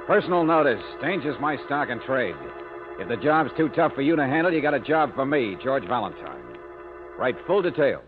Personal notice. Danger's my stock and trade. If the job's too tough for you to handle, you got a job for me, George Valentine. Write full details.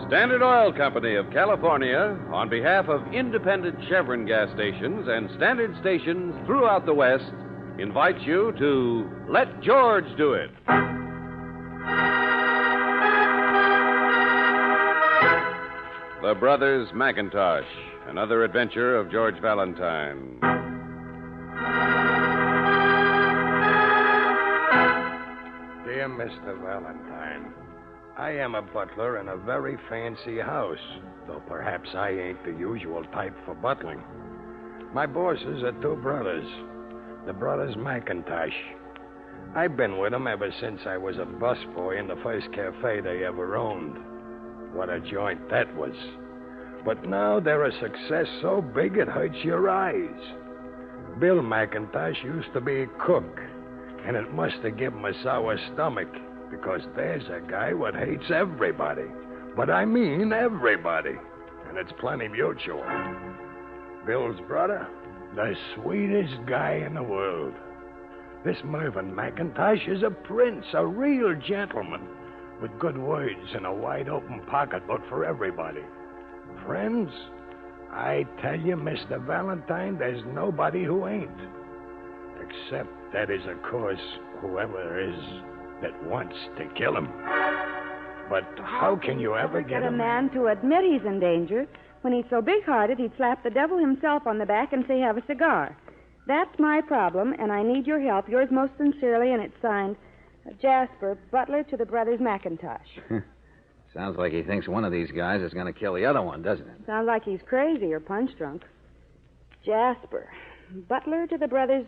Standard Oil Company of California, on behalf of independent Chevron gas stations and standard stations throughout the West, invites you to Let George Do It. The Brothers Macintosh, another adventure of George Valentine. Dear Mr. Valentine, I am a butler in a very fancy house, though perhaps I ain't the usual type for butling. My bosses are two brothers, the brothers Macintosh. I've been with them ever since I was a busboy in the first cafe they ever owned. What a joint that was. But now they're a success so big it hurts your eyes. Bill Macintosh used to be a cook, and it must have given him a sour stomach, because there's a guy what hates everybody. But I mean everybody. And it's plenty mutual. Bill's brother, the sweetest guy in the world. This Mervyn Macintosh is a prince, a real gentleman, with good words and a wide-open pocketbook for everybody. Friends, I tell you, Mr. Valentine, there's nobody who ain't. Except that is, of course, whoever is that wants to kill him. But how can you ever get a man to admit he's in danger? When he's so big-hearted, he'd slap the devil himself on the back and say, have a cigar. That's my problem, and I need your help. Yours most sincerely, and it's signed, Jasper, butler to the Brothers Macintosh. Sounds like he thinks one of these guys is going to kill the other one, doesn't it? Sounds like he's crazy or punch-drunk. Jasper, butler to the Brothers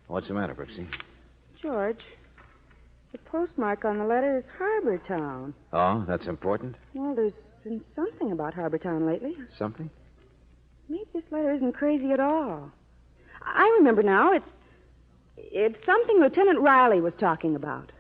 What's the matter, Brooksy? George, the postmark on the letter is Harbortown. Oh, that's important? Well, there's been something about Harbortown lately. Something? Maybe this letter isn't crazy at all. I remember now. It's something Lieutenant Riley was talking about.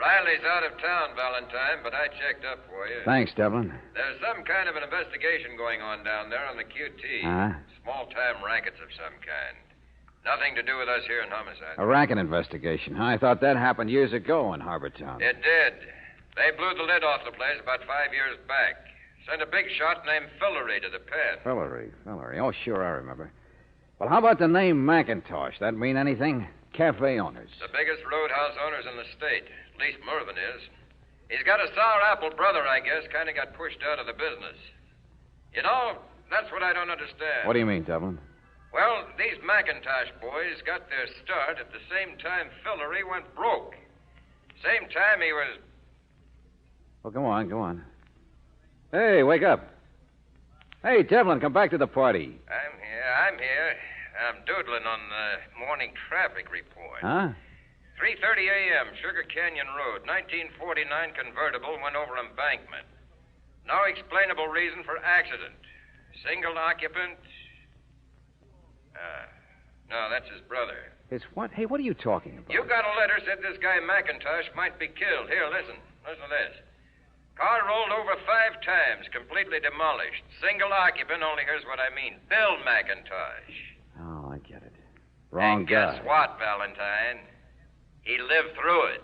Riley's out of town, Valentine, but I checked up for you. Thanks, Devlin. There's some kind of an investigation going on down there on the QT. Small-time rackets of some kind. Nothing to do with us here in homicide. A racket investigation, huh? I thought that happened years ago in Harbortown. It did. They blew the lid off the place about 5 years back. Sent a big shot named Fillery to the pen. Fillery. Oh, sure, I remember. Well, how about the name Macintosh? That mean anything? Cafe owners. The biggest roadhouse owners in the state. At least Mervyn is. He's got a sour apple brother, I guess, kind of got pushed out of the business. You know, that's what I don't understand. What do you mean, Devlin? Well, these Macintosh boys got their start at the same time Fillery went broke. Same time he was... Well, go on. Hey, wake up. Hey, Devlin, come back to the party. I'm here. I'm doodling on the morning traffic report. Huh? 3:30 a.m., Sugar Canyon Road, 1949 convertible went over embankment. No explainable reason for accident. Single occupant... No, that's his brother. His what? Hey, what are you talking about? You got a letter said this guy Macintosh might be killed. Here, listen. Listen to this. Car rolled over 5 times, completely demolished. Single occupant, only here's what I mean. Bill Macintosh. Oh, I get it. Wrong guy. Guess what, Valentine? He lived through it.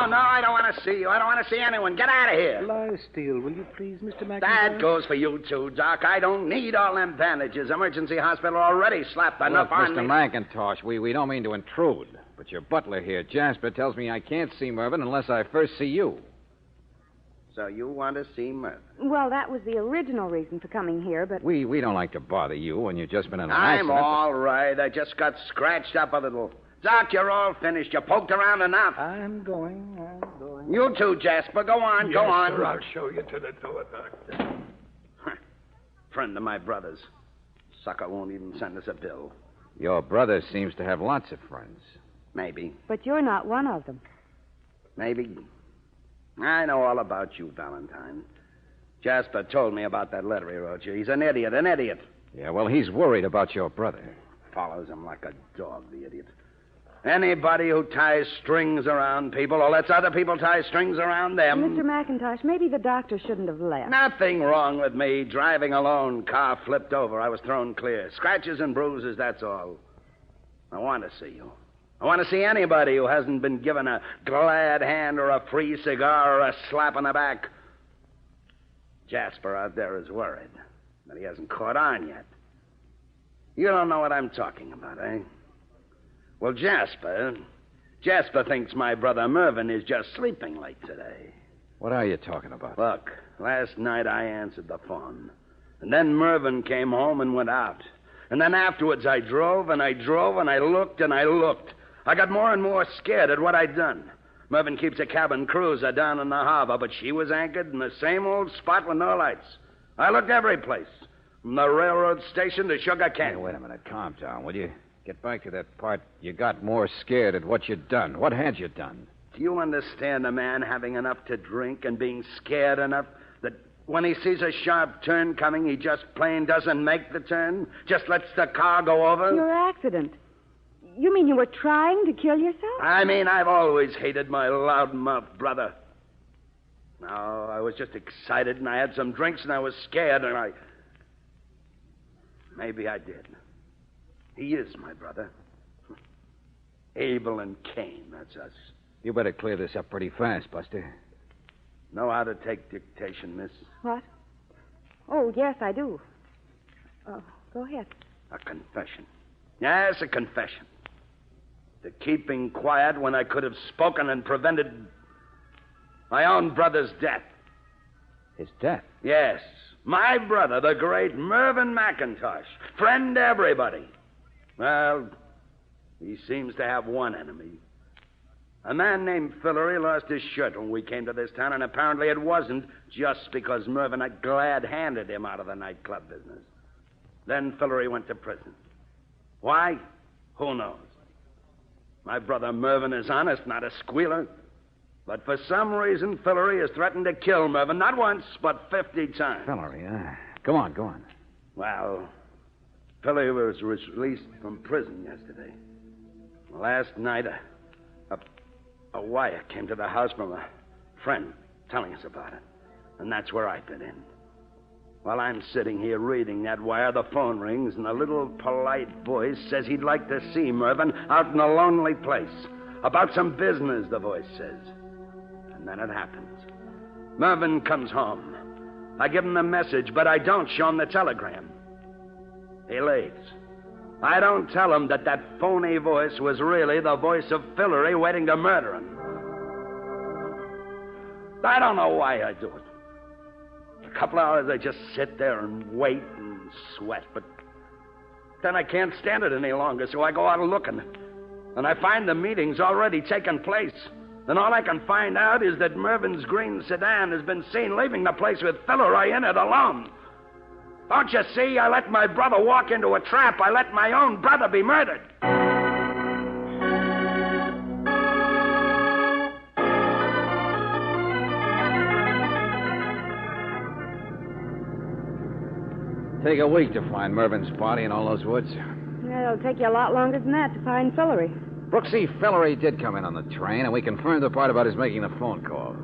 No, I don't want to see you. I don't want to see anyone. Get out of here. Lie still, will you please, Mr. McIntyre? That goes for you, too, Doc. I don't need all them bandages. Emergency hospital already slapped enough on me. Mr. Macintosh, we don't mean to intrude, but your butler here, Jasper, tells me I can't see Mervyn unless I first see you. So you want to see Mervyn? Well, that was the original reason for coming here, but... We don't like to bother you when you've just been in an accident. I'm all right. I just got scratched up a little. Doc, you're all finished. You poked around enough. I'm going. You too, Jasper. Go on, go on. Sir, I'll show you to the door, Doc. Friend of my brother's. Sucker won't even send us a bill. Your brother seems to have lots of friends. Maybe. But you're not one of them. Maybe. I know all about you, Valentine. Jasper told me about that letter he wrote you. He's an idiot. Yeah, well, he's worried about your brother. Follows him like a dog, the idiot. Anybody who ties strings around people or lets other people tie strings around them. Mr. McIntosh, maybe the doctor shouldn't have left. Nothing wrong with me. Driving alone, car flipped over. I was thrown clear. Scratches and bruises, that's all. I want to see you. I want to see anybody who hasn't been given a glad hand or a free cigar or a slap on the back. Jasper out there is worried, but he hasn't caught on yet. You don't know what I'm talking about, eh? Well, Jasper thinks my brother Mervyn is just sleeping late today. What are you talking about? Look, last night I answered the phone. And then Mervyn came home and went out. And then afterwards I drove and I looked and I looked. I got more and more scared at what I'd done. Mervyn keeps a cabin cruiser down in the harbor, but she was anchored in the same old spot with no lights. I looked every place, from the railroad station to Sugar Canyon. Hey, wait a minute. Calm down, will you? Get back to that part. You got more scared at what you'd done. What had you done? Do you understand a man having enough to drink and being scared enough that when he sees a sharp turn coming, he just plain doesn't make the turn? Just lets the car go over? Your accident. You mean you were trying to kill yourself? I mean, I've always hated my loudmouth brother. No, I was just excited, and I had some drinks, and I was scared, and Maybe I did. He is my brother. Abel and Cain, that's us. You better clear this up pretty fast, Buster. Know how to take dictation, miss? What? Oh, yes, I do. Oh, go ahead. A confession. Yes, a confession. To keeping quiet when I could have spoken and prevented my own brother's death. His death? Yes. My brother, the great Mervyn Macintosh. Friend to everybody. Well, he seems to have one enemy. A man named Fillery lost his shirt when we came to this town, and apparently it wasn't just because Mervyn had glad-handed him out of the nightclub business. Then Fillery went to prison. Why? Who knows? My brother Mervyn is honest, not a squealer. But for some reason, Fillery has threatened to kill Mervyn, not once, but 50 times. Fillery, Go on. Well, Fillery was released from prison yesterday. Last night, a wire came to the house from a friend telling us about it. And that's where I fit in. While I'm sitting here reading that wire, the phone rings, and a little polite voice says he'd like to see Mervyn out in a lonely place. About some business, the voice says. And then it happens. Mervyn comes home. I give him the message, but I don't show him the telegram. He leaves. I don't tell him that phony voice was really the voice of Fillery waiting to murder him. I don't know why I do it. A couple hours, I just sit there and wait and sweat, but then I can't stand it any longer, so I go out looking. And I find the meeting's already taken place. And all I can find out is that Mervyn's green sedan has been seen leaving the place with Fillery in it alone. Don't you see? I let my brother walk into a trap. I let my own brother be murdered. Take a week to find Mervyn's body in all those woods. Yeah, it'll take you a lot longer than that to find Fillery. Brooksy, Fillery did come in on the train, and we confirmed the part about his making the phone call.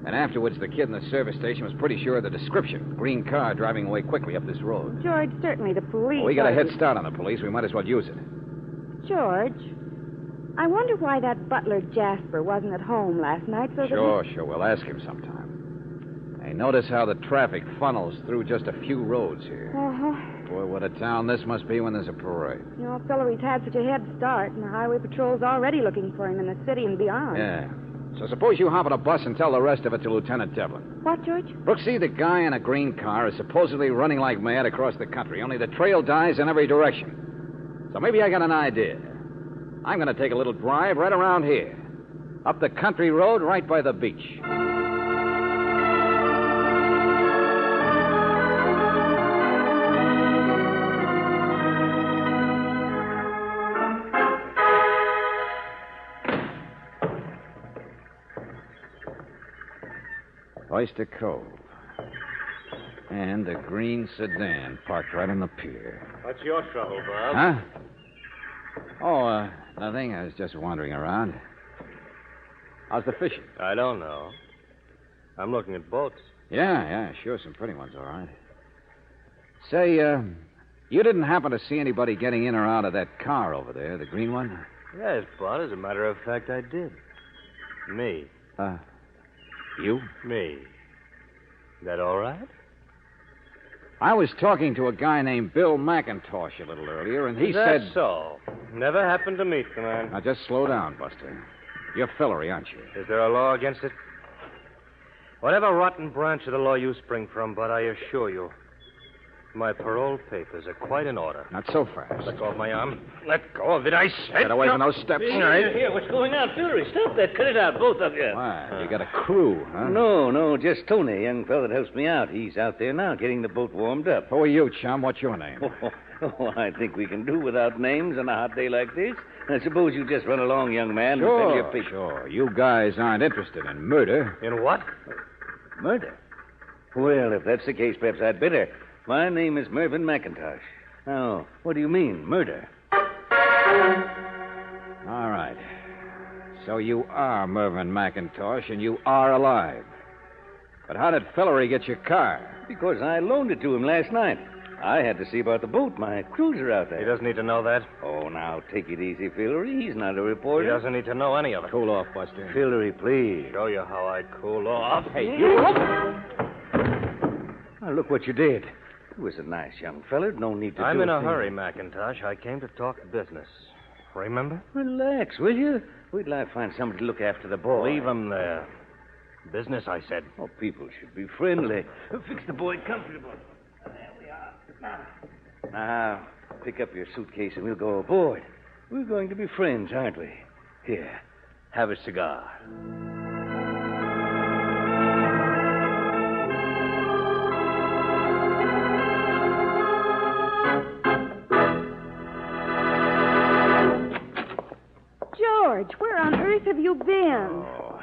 And afterwards, the kid in the service station was pretty sure of the description. Green car driving away quickly up this road. George, certainly the police... Well, we got a head start on the police. We might as well use it. George, I wonder why that butler Jasper wasn't at home last night so that... Sure. We'll ask him sometime. Hey, notice how the traffic funnels through just a few roads here. Uh-huh. Boy, what a town this must be when there's a parade. You know, Fillery's had such a head start, and the highway patrol's already looking for him in the city and beyond. Yeah. So suppose you hop on a bus and tell the rest of it to Lieutenant Devlin. What, George? Brooksy, the guy in a green car is supposedly running like mad across the country, only the trail dies in every direction. So maybe I got an idea. I'm going to take a little drive right around here. Up the country road right by the beach. Oyster Cove. And a green sedan parked right on the pier. What's your trouble, Bob? Huh? Oh, nothing. I was just wandering around. How's the fishing? I don't know. I'm looking at boats. Yeah, sure. Some pretty ones, all right. Say, you didn't happen to see anybody getting in or out of that car over there, the green one? Yes, Bud. As a matter of fact, I did. Me. You? Me. That all right? I was talking to a guy named Bill Macintosh a little earlier, and he That's said... so. Never happened to meet the man. Now, just slow down, Buster. You're Fillery, aren't you? Is there a law against it? Whatever rotten branch of the law you spring from, Bud, I assure you, my parole papers are quite in order. Not so fast. Let go of my arm. Let go of it, I said. Get away from those steps. Here, what's going on? Fillery, stop that. Cut it out, both of you. Why, you got a crew, huh? No, just Tony, young fellow that helps me out. He's out there now getting the boat warmed up. Who are you, chum? What's your name? I think we can do without names on a hot day like this. I suppose you just run along, young man. and fill your pick. Sure. You guys aren't interested in murder. In what? Murder? Well, if that's the case, perhaps I'd better. My name is Mervyn Macintosh. Now, what do you mean, murder? All right. So you are Mervyn Macintosh, and you are alive. But how did Fillery get your car? Because I loaned it to him last night. I had to see about the boat. My cruiser out there. He doesn't need to know that. Oh, now, take it easy, Fillery. He's not a reporter. He doesn't need to know any of it. Cool off, Buster. Fillery, please. Show you how I'd cool off. Hey, you... Now, look what you did. He was a nice young feller. No need to I'm do in a thing. hurry, Macintosh. I came to talk business. Remember? Relax, will you? Wait till I find somebody to look after the boy. Leave him there. Business, I said. Oh, people should be friendly. Fix the boy comfortable. There we are. Now, pick up your suitcase and we'll go aboard. We're going to be friends, aren't we? Here, have a cigar. George, where on earth have you been? Oh,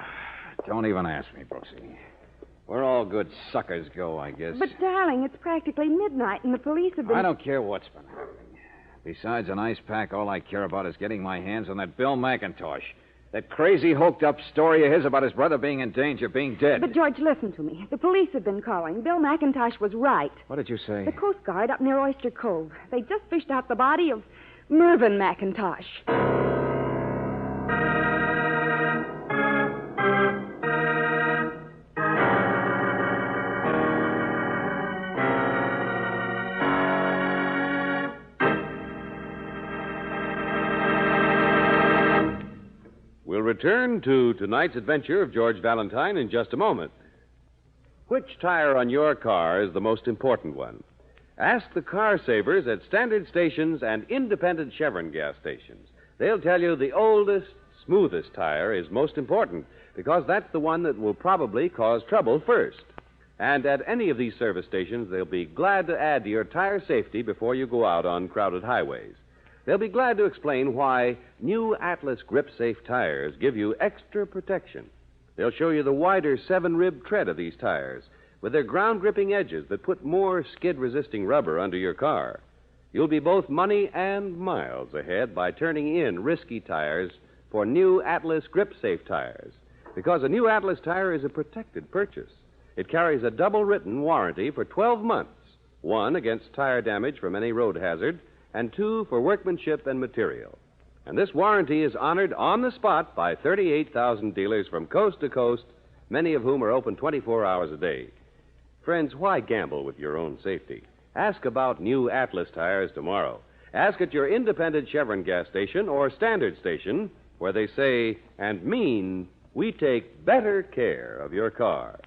don't even ask me, Brooksy. Where all good suckers go, I guess. But, darling, it's practically midnight and the police have been... I don't care what's been happening. Besides an ice pack, all I care about is getting my hands on that Bill Macintosh. That crazy, hoked-up story of his about his brother being in danger, being dead. But, George, listen to me. The police have been calling. Bill Macintosh was right. What did you say? The Coast Guard up near Oyster Cove. They just fished out the body of Mervyn Macintosh. We'll return to tonight's adventure of George Valentine in just a moment. Which tire on your car is the most important one? Ask the car savers at standard stations and independent Chevron gas stations. They'll tell you the oldest, smoothest tire is most important because that's the one that will probably cause trouble first. And at any of these service stations, they'll be glad to add to your tire safety before you go out on crowded highways. They'll be glad to explain why new Atlas Grip Safe tires give you extra protection. They'll show you the wider 7-rib tread of these tires with their ground-gripping edges that put more skid-resisting rubber under your car. You'll be both money and miles ahead by turning in risky tires for new Atlas Grip Safe tires. Because a new Atlas tire is a protected purchase. It carries a double-written warranty for 12 months. 1 against tire damage from any road hazard, and 2 for workmanship and material. And this warranty is honored on the spot by 38,000 dealers from coast to coast, many of whom are open 24 hours a day. Friends, why gamble with your own safety? Ask about new Atlas tires tomorrow. Ask at your independent Chevron gas station or standard station, where they say and mean, we take better care of your car.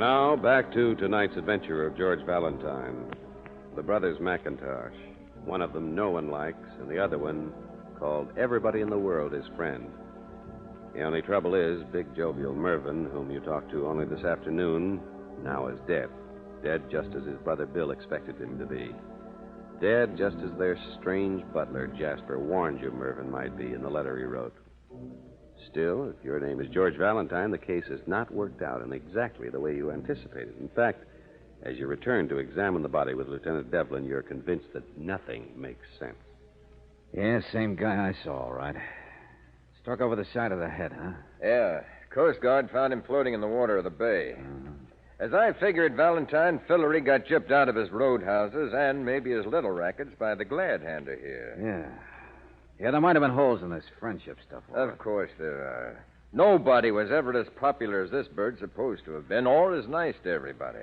now, back to tonight's adventure of George Valentine. The brothers Macintosh. One of them no one likes, and the other one called everybody in the world his friend. The only trouble is, big jovial Mervyn, whom you talked to only this afternoon, now is dead. Dead just as his brother Bill expected him to be. Dead just as their strange butler, Jasper, warned you Mervyn might be in the letter he wrote. Still, if your name is George Valentine, the case has not worked out in exactly the way you anticipated. In fact, as you return to examine the body with Lieutenant Devlin, you're convinced that nothing makes sense. Yeah, same guy I saw, all right. Struck over the side of the head, huh? Yeah. Coast Guard found him floating in the water of the bay. As I figured, Valentine Fillery got gypped out of his roadhouses and maybe his little rackets by the glad-hander here. Yeah, there might have been holes in this friendship stuff. Of course there are. Nobody was ever as popular as this bird's supposed to have been, or as nice to everybody.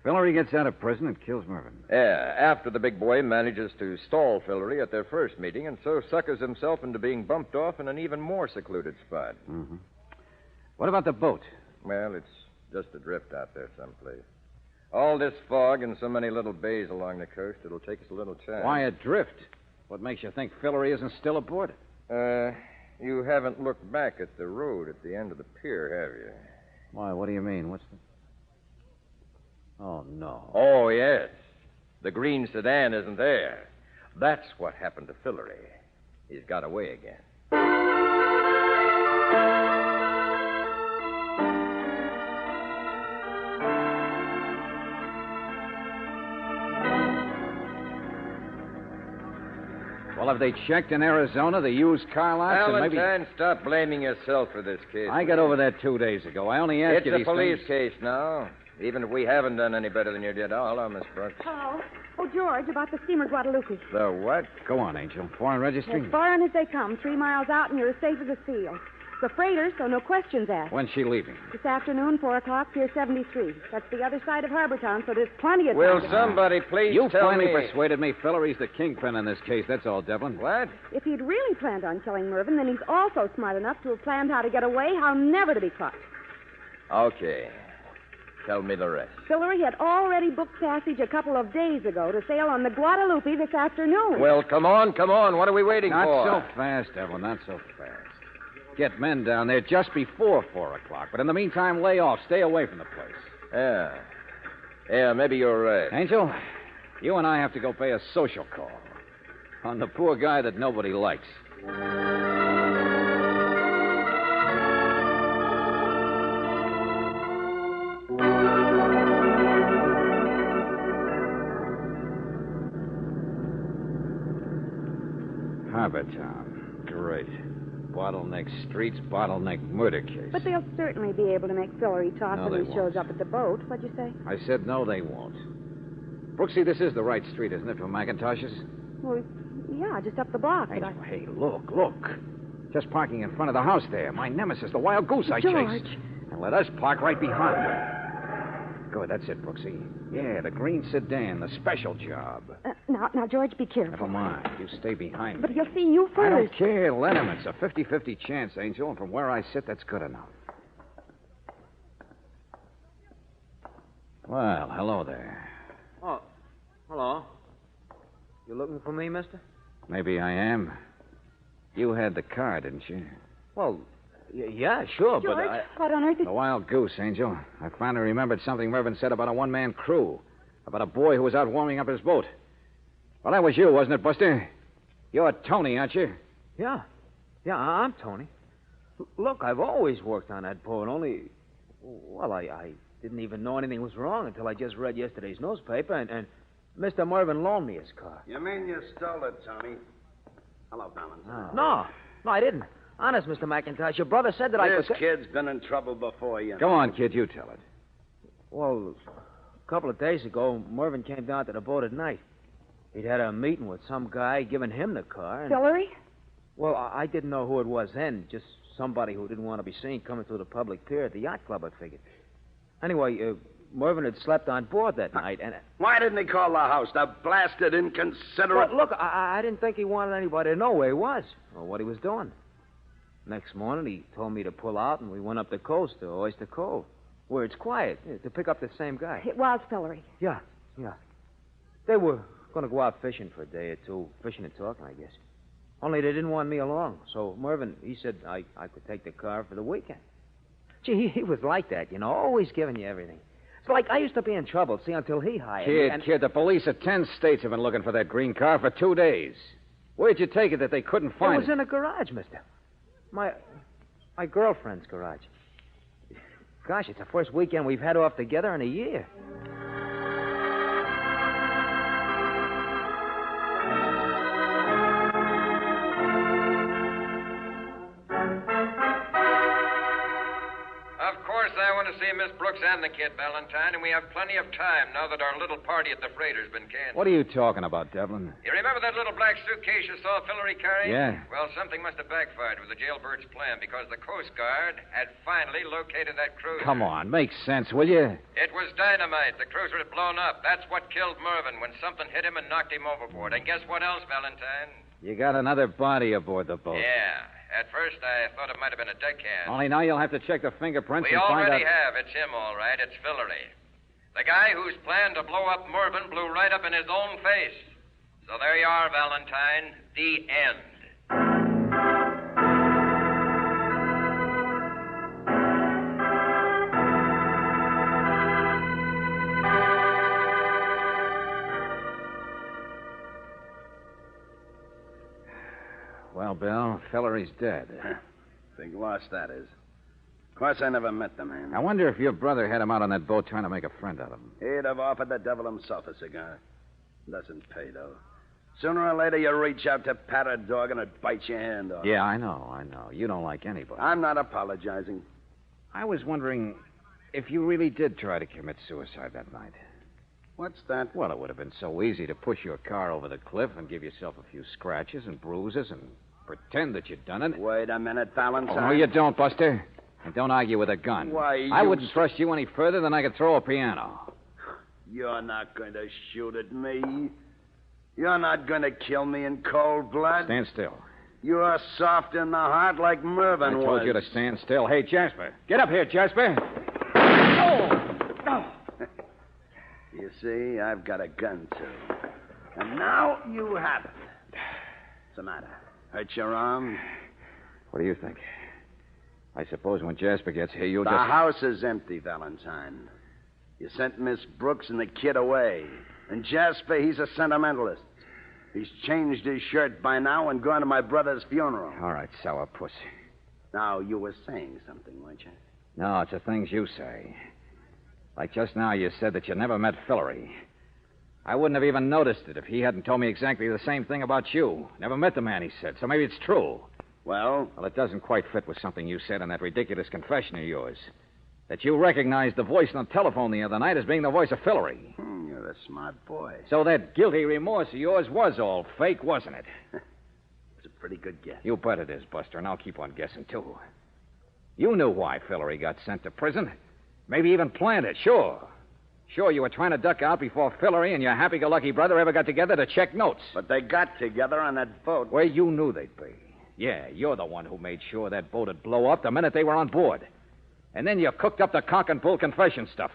Fillery gets out of prison and kills Mervyn. Yeah, after the big boy manages to stall Fillery at their first meeting and so suckers himself into being bumped off in an even more secluded spot. Mm-hmm. What about the boat? Well, it's just adrift out there someplace. All this fog and so many little bays along the coast, it'll take us a little time. Why adrift? What makes you think Fillery isn't still aboard it? You haven't looked back at the road at the end of the pier, have you? Why, what do you mean? What's the... Oh, no. Oh, yes. The green sedan isn't there. That's what happened to Fillery. He's got away again. Well, have they checked in Arizona, the used car lots? Valentine, stop blaming yourself for this case. I got over that 2 days ago. I only asked you It's these a police things. case now. Even if we haven't done any better than you did. Oh, hello, Miss Brooks. Hello. Oh, George, about the steamer Guadalupe. The what? Go on, Angel. Foreign registry? As foreign as they come, 3 miles out, and you're as safe as a seal. It's a freighter, so no questions asked. When's she leaving? This afternoon, 4 o'clock, Pier 73. That's the other side of Harbor Town, so there's plenty of time. Will to- somebody please You tell finally me... persuaded me Fillery's the kingpin in this case. That's all, Devlin. What? If he'd really planned on killing Mervyn, then he's also smart enough to have planned how to get away, how never to be caught. Okay. Tell me the rest. Fillery had already booked passage a couple of days ago to sail on the Guadalupe this afternoon. Well, come on. What are we waiting Not for? so fast, Devlin, not so fast. Get men down there just before 4 o'clock. But in the meantime, lay off. Stay away from the place. Yeah, maybe you're right. Angel, you and I have to go pay a social call on the poor guy that nobody likes. Harbor Town. Great. Bottleneck streets, bottleneck murder case. But they'll certainly be able to make Fillery talk No, when they he shows won't. up at the boat. What'd you say? I said no, they won't. Brooksy, this is the right street, isn't it, for Macintosh's? Well, yeah, just up the block. But Angel, hey, look. Just parking in front of the house there. My nemesis, the wild goose I George. chased. And let us park right behind. Good, that's it, Brooksy. Yeah, the green sedan, the special job. Now, George, be careful. Never mind. You stay behind me. But he'll see you I first. don't care. Let him. It's a 50-50 chance, Angel, and from where I sit, that's good enough. Well, hello there. Oh, hello. You looking for me, mister? Maybe I am. You had the car, didn't you? Well, yeah, sure, George, but I... what on earth is... The wild goose, Angel. I finally remembered something Mervyn said about a one-man crew. About a boy who was out warming up his boat. Well, that was you, wasn't it, Buster? You're Tony, aren't you? Yeah, I'm Tony. Look, I've always worked on that boat, only... Well, I didn't even know anything was wrong until I just read yesterday's newspaper, and Mr. Mervyn loaned me his car. You mean you stole it, Tony? Hello, Valentine. No, I didn't. Honest, Mr. Macintosh, your brother said that This kid's been in trouble before, you know. Go on, kid, you tell it. Well, a couple of days ago, Mervyn came down to the boat at night. He'd had a meeting with some guy giving him the car. And... Fillery? Well, I didn't know who it was then. Just somebody who didn't want to be seen coming through the public pier at the yacht club, I figured. Anyway, Mervyn had slept on board that night, and... Why didn't he call the house? The blasted inconsiderate... Well, look, I didn't think he wanted anybody to know where he was or what he was doing. Next morning, he told me to pull out, and we went up the coast to Oyster Cove. where it's quiet, to pick up the same guy. It was Fillory. Yeah. They were going to go out fishing for a day or two. Fishing and talking, I guess. Only they didn't want me along. So Mervyn, he said I could take the car for the weekend. Gee, he was like that, always giving you everything. It's like I used to be in trouble, see, until he hired me. Kid, the police of 10 states have been looking for that green car for 2 days. Where'd you take it that they couldn't find it? It was in a garage, mister. My girlfriend's garage. Gosh, it's the first weekend we've had off together in a year. Miss Brooks and the kid, Valentine, and we have plenty of time now that our little party at the freighter's been canceled. What are you talking about, Devlin? You remember that little black suitcase you saw Fillory carrying? Yeah. Well, something must have backfired with the jailbird's plan because the Coast Guard had finally located that cruiser. Come on, make sense, will you? It was dynamite. The cruiser had blown up. That's what killed Mervyn when something hit him and knocked him overboard. And guess what else, Valentine? You got another body aboard the boat. Yeah. At first, I thought it might have been a deckhand. Only now you'll have to check the fingerprints We and find out... already have. It's him, all right. It's Fillory. The guy whose plan to blow up Mervyn blew right up in his own face. So there you are, Valentine. The end. Well, Bill, Fillory's dead. Big loss, that is. Of course, I never met the man. I wonder if your brother had him out on that boat trying to make a friend out of him. He'd have offered the devil himself a cigar. Doesn't pay, though. Sooner or later, you reach out to pat a dog and it bites your hand off. Yeah, I know. You don't like anybody. I'm not apologizing. I was wondering if you really did try to commit suicide that night. What's that? Well, it would have been so easy to push your car over the cliff and give yourself a few scratches and bruises and pretend that you'd done it. Wait a minute, Valentine. Oh, no, you don't, Buster. And don't argue with a gun. Why, I wouldn't trust you any further than I could throw a piano. You're not going to shoot at me. You're not going to kill me in cold blood. Stand still. You're soft in the heart like Mervyn was. I told you to stand still. Hey, Jasper. Get up here, Jasper. No. You see, I've got a gun, too. And now you have it. What's the matter? Hurt your arm? What do you think? I suppose when Jasper gets here, you'll The just... house is empty, Valentine. You sent Miss Brooks and the kid away. And Jasper, he's a sentimentalist. He's changed his shirt by now and gone to my brother's funeral. All right, sourpuss. Now, you were saying something, weren't you? No, it's the things you say. Like just now, you said that you never met Fillory. I wouldn't have even noticed it if he hadn't told me exactly the same thing about you. Never met the man, he said, so maybe it's true. Well, it doesn't quite fit with something you said in that ridiculous confession of yours. That you recognized the voice on the telephone the other night as being the voice of Fillory. You're a smart boy. So that guilty remorse of yours was all fake, wasn't it? It's a pretty good guess. You bet it is, Buster, and I'll keep on guessing, too. You knew why Fillory got sent to prison. Maybe even planned it, sure. Sure, you were trying to duck out before Fillory and your happy-go-lucky brother ever got together to check notes. But they got together on that boat. Where you knew they'd be. Yeah, you're the one who made sure that boat would blow up the minute they were on board. And then you cooked up the cock and bull confession stuff.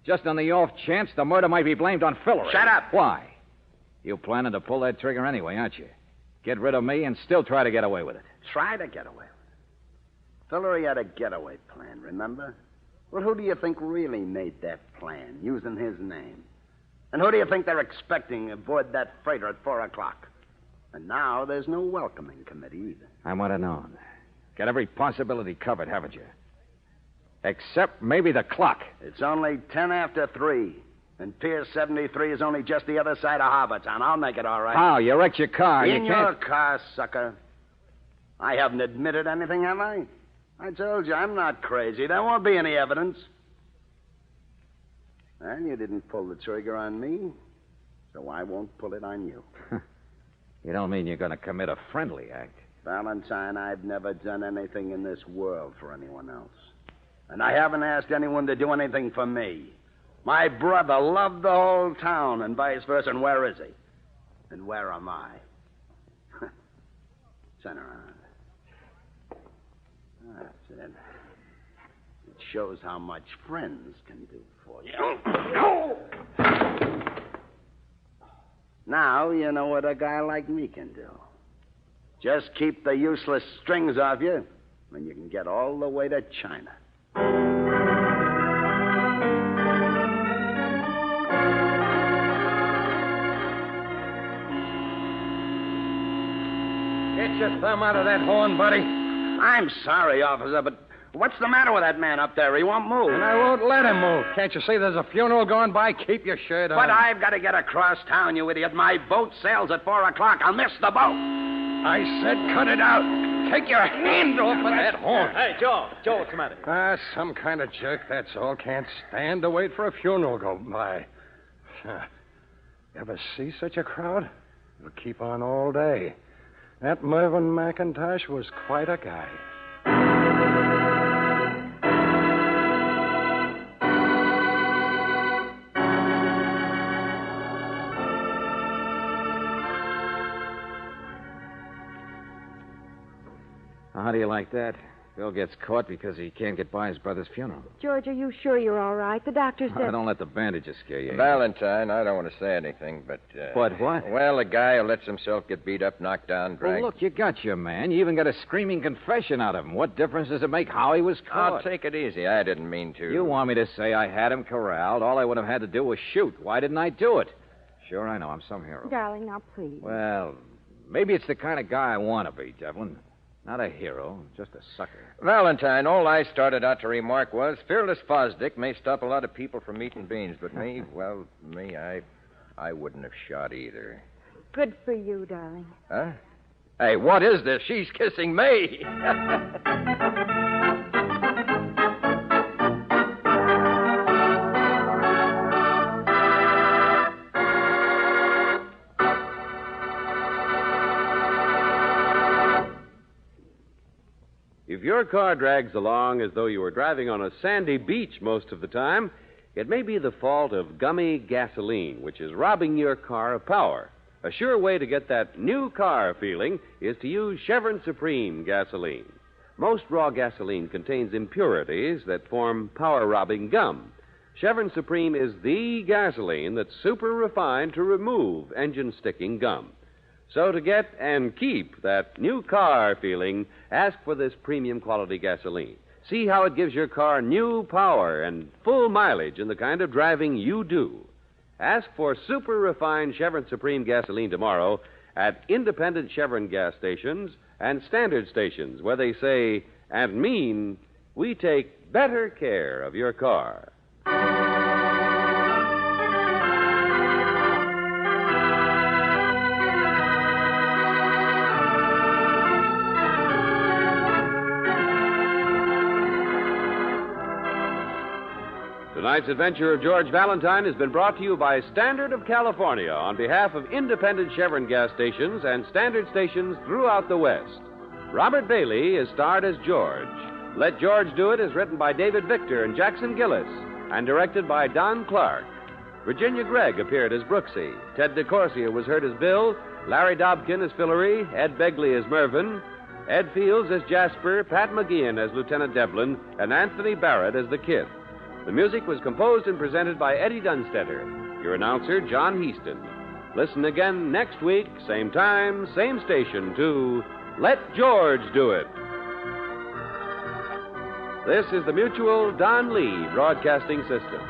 Just on the off chance the murder might be blamed on Fillory. Shut up! Why? You planning to pull that trigger anyway, aren't you? Get rid of me and still try to get away with it. Try to get away with it? Fillory had a getaway plan, remember? Well, who do you think really made that plan, using his name? And who do you think they're expecting aboard that freighter at 4 o'clock? And now there's no welcoming committee either. I might have known. Got every possibility covered, haven't you? Except maybe the clock. It's only 10 after 3. And Pier 73 is only just the other side of Harbortown. I'll make it all right. How? You wrecked your car. In your car, sucker. I haven't admitted anything, have I? I told you, I'm not crazy. There won't be any evidence. And you didn't pull the trigger on me, so I won't pull it on you. You don't mean you're going to commit a friendly act? Valentine, I've never done anything in this world for anyone else. And I haven't asked anyone to do anything for me. My brother loved the whole town, and vice versa. And where is he? And where am I? Turn around. That's it. It shows how much friends can do for you. Now you know what a guy like me can do. Just keep the useless strings off you, and you can get all the way to China. Get your thumb out of that horn, buddy. I'm sorry, officer, but what's the matter with that man up there? He won't move. And I won't let him move. Can't you see there's a funeral going by? Keep your shirt on. But I've got to get across town, you idiot. My boat sails at 4 o'clock. I'll miss the boat. I said cut it out. Take your hand off of that horn. Hey, Joe, what's the matter? Some kind of jerk, that's all. Can't stand to wait for a funeral to go by. Ever see such a crowd? It'll keep on all day. That Mervyn Macintosh was quite a guy. How do you like that? Bill gets caught because he can't get by his brother's funeral. George, are you sure you're all right? The doctor said... Don't let the bandages scare you. Valentine, I don't want to say anything, but... But what? Well, a guy who lets himself get beat up, knocked down, dragged... Well, look, you got your man. You even got a screaming confession out of him. What difference does it make how he was caught? I'll take it easy. I didn't mean to. You want me to say I had him corralled? All I would have had to do was shoot. Why didn't I do it? Sure, I know. I'm some hero. Darling, now, please. Well, maybe it's the kind of guy I want to be, Devlin. Not a hero, just a sucker. Valentine, all I started out to remark was Fearless Fosdick may stop a lot of people from eating beans, but me, I wouldn't have shot either. Good for you, darling. Huh? Hey, what is this? She's kissing me. If your car drags along as though you were driving on a sandy beach most of the time, it may be the fault of gummy gasoline, which is robbing your car of power. A sure way to get that new car feeling is to use Chevron Supreme gasoline. Most raw gasoline contains impurities that form power-robbing gum. Chevron Supreme is the gasoline that's super refined to remove engine-sticking gum. So to get and keep that new car feeling, ask for this premium quality gasoline. See how it gives your car new power and full mileage in the kind of driving you do. Ask for super refined Chevron Supreme gasoline tomorrow at independent Chevron gas stations and standard stations where they say and mean we take better care of your car. Tonight's adventure of George Valentine has been brought to you by Standard of California on behalf of independent Chevron gas stations and standard stations throughout the West. Robert Bailey is starred as George. Let George Do It is written by David Victor and Jackson Gillis and directed by Don Clark. Virginia Gregg appeared as Brooksy. Ted DeCorsia was heard as Bill. Larry Dobkin as Fillory. Ed Begley as Mervyn. Ed Fields as Jasper. Pat McGeehan as Lieutenant Devlin. And Anthony Barrett as the Kid. The music was composed and presented by Eddie Dunstetter. Your announcer, John Heaston. Listen again next week, same time, same station, to Let George Do It. This is the Mutual Don Lee Broadcasting System.